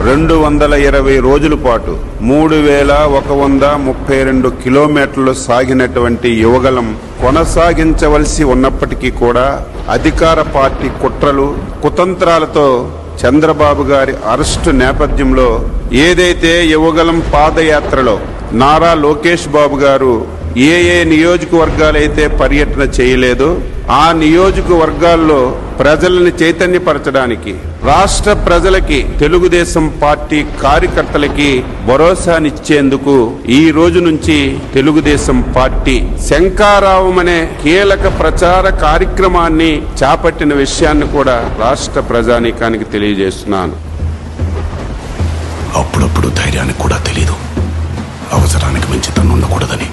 220 రోజుల పాటు 3132 కిలోమీటర్లు సాగినటువంటి యువగలం కొనసాగించవలసి ఉన్నప్పటికీ కూడా అధికార పార్టీ కుట్రలు కుతంత్రాలతో చంద్రబాబు గారి అరెస్టు నేపథ్యంలో ఏదైతే యువగలం పాదయాత్రలో నారా లోకేష్ బాబు గారు ఏ నియోజకవర్గాలైతే పర్యటన చేయలేదో ఆ నియోజకవర్గాల్లో ప్రజల్ని చైతన్యపరచడానికి రాష్ట్ర ప్రజలకి తెలుగుదేశం పార్టీ కార్యకర్తలకి భరోసానిచ్చేందుకు ఈ రోజు నుంచి తెలుగుదేశం పార్టీ శంఖారావం అనే కీలక ప్రచార కార్యక్రమాన్ని చేపట్టిన విషయాన్ని కూడా రాష్ట్ర ప్రజానీకానికి తెలియజేస్తున్నాను. అప్పుడప్పుడు ధైర్యానికి కూడా తెలీదు అవసరానికి మించి తను ఉండకూడదని.